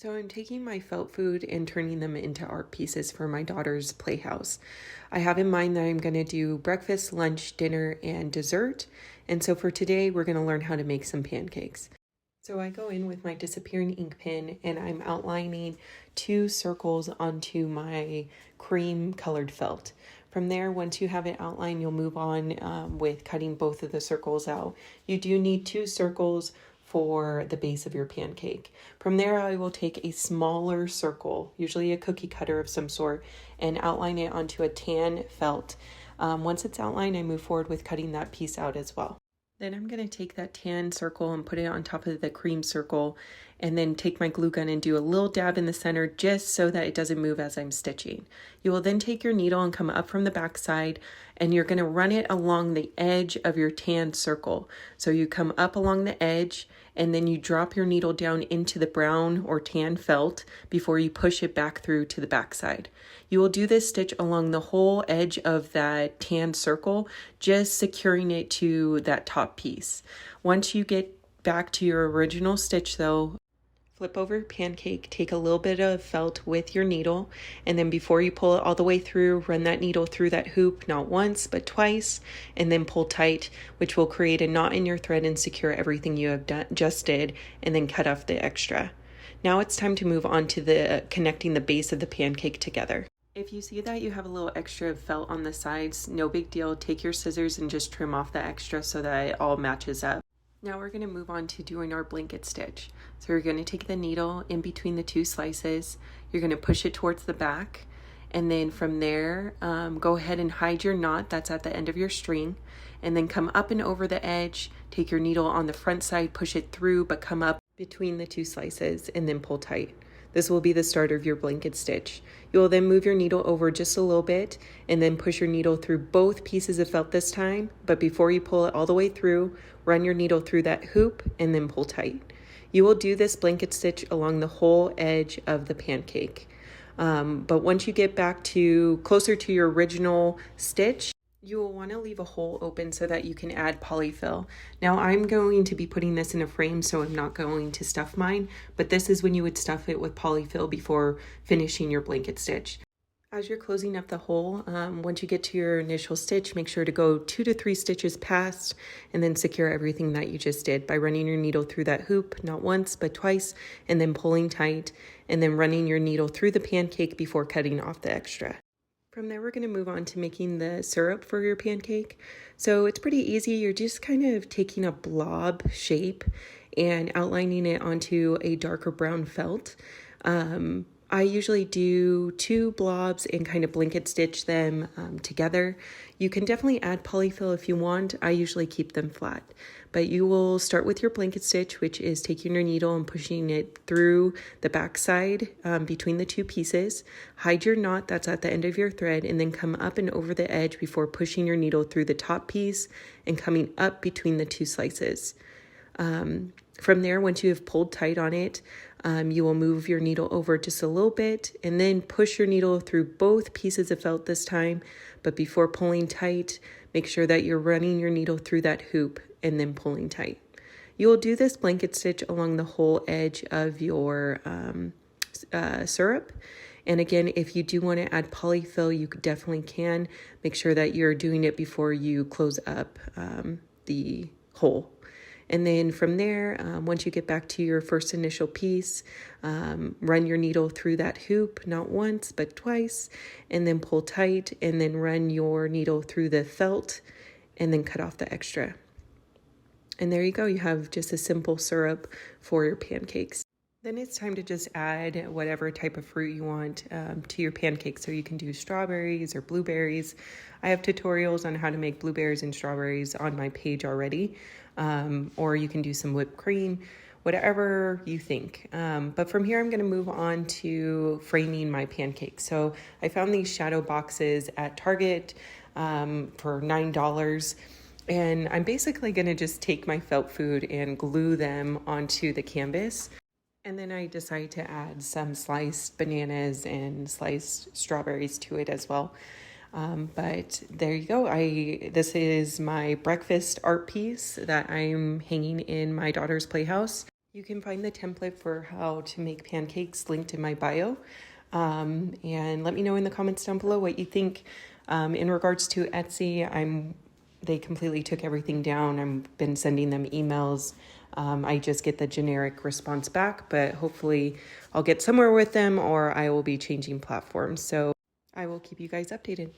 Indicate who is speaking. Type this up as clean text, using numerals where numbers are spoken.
Speaker 1: So I'm taking my felt food and turning them into art pieces for my daughter's playhouse. I have in mind that I'm going to do breakfast, lunch, dinner, and dessert. And so for today, we're going to learn how to make some pancakes. So I go in with my disappearing ink pen and I'm outlining 2 circles onto my cream colored felt. From there, once you have it outlined, you'll move on with cutting both of the circles out. You do need 2 circles for the base of your pancake. From there, I will take a smaller circle, usually a cookie cutter of some sort, and outline it onto a tan felt. Once it's outlined, I move forward with cutting that piece out as well. Then I'm going to take that tan circle and put it on top of the cream circle and then take my glue gun and do a little dab in the center just so that it doesn't move as I'm stitching. You will then take your needle and come up from the back side and you're going to run it along the edge of your tan circle. So you come up along the edge and then you drop your needle down into the brown or tan felt before you push it back through to the back side. You will do this stitch along the whole edge of that tan circle, just securing it to that top piece. Once you get back to your original stitch though, flip over your pancake, take a little bit of felt with your needle, and then before you pull it all the way through, run that needle through that hoop, not once, but twice, and then pull tight, which will create a knot in your thread and secure everything you have just did, and then cut off the extra. Now it's time to move on to the connecting the base of the pancake together. If you see that you have a little extra felt on the sides, no big deal. Take your scissors and just trim off the extra so that it all matches up. Now we're going to move on to doing our blanket stitch. So you're going to take the needle in between the 2 slices. You're going to push it towards the back. And then from there, go ahead and hide your knot that's at the end of your string. And then come up and over the edge. Take your needle on the front side, push it through, but come up between the 2 slices and then pull tight. This will be the start of your blanket stitch. You will then move your needle over just a little bit and then push your needle through both pieces of felt this time. But before you pull it all the way through, run your needle through that hoop and then pull tight. You will do this blanket stitch along the whole edge of the pancake. But once you get back to closer to your original stitch, you will want to leave a hole open so that you can add polyfill. Now I'm going to be putting this in a frame, so I'm not going to stuff mine, but this is when you would stuff it with polyfill before finishing your blanket stitch. As you're closing up the hole, once you get to your initial stitch, make sure to go 2 to 3 stitches past and then secure everything that you just did by running your needle through that hoop, not once, but twice, and then pulling tight, and then running your needle through the pancake before cutting off the extra. From there, we're going to move on to making the syrup for your pancake. So it's pretty easy. You're just kind of taking a blob shape and outlining it onto a darker brown felt. I usually do 2 blobs and kind of blanket stitch them together. You can definitely add polyfill if you want. I usually keep them flat. But you will start with your blanket stitch, which is taking your needle and pushing it through the back side between the 2 pieces. Hide your knot that's at the end of your thread and then come up and over the edge before pushing your needle through the top piece and coming up between the 2 slices. From there, once you have pulled tight on it, you will move your needle over just a little bit and then push your needle through both pieces of felt this time. But before pulling tight, make sure that you're running your needle through that hoop and then pulling tight. You will do this blanket stitch along the whole edge of your syrup. And again, if you do want to add polyfill, you definitely can. Make sure that you're doing it before you close up the hole. And then from there, once you get back to your first initial piece, run your needle through that hoop, not once, but twice, and then pull tight, and then run your needle through the felt, and then cut off the extra. And there you go. You have just a simple syrup for your pancakes. Then it's time to just add whatever type of fruit you want to your pancakes. So you can do strawberries or blueberries. I have tutorials on how to make blueberries and strawberries on my page already. Or you can do some whipped cream, whatever you think. But from here, I'm going to move on to framing my pancakes. So I found these shadow boxes at Target for $9. And I'm basically going to just take my felt food and glue them onto the canvas. And then I decided to add some sliced bananas and sliced strawberries to it as well. But there you go. This is my breakfast art piece that I'm hanging in my daughter's playhouse. You can find the template for how to make pancakes linked in my bio. And let me know in the comments down below what you think. In regards to Etsy, they completely took everything down. I've been sending them emails. I just get the generic response back, but hopefully I'll get somewhere with them or I will be changing platforms. So I will keep you guys updated.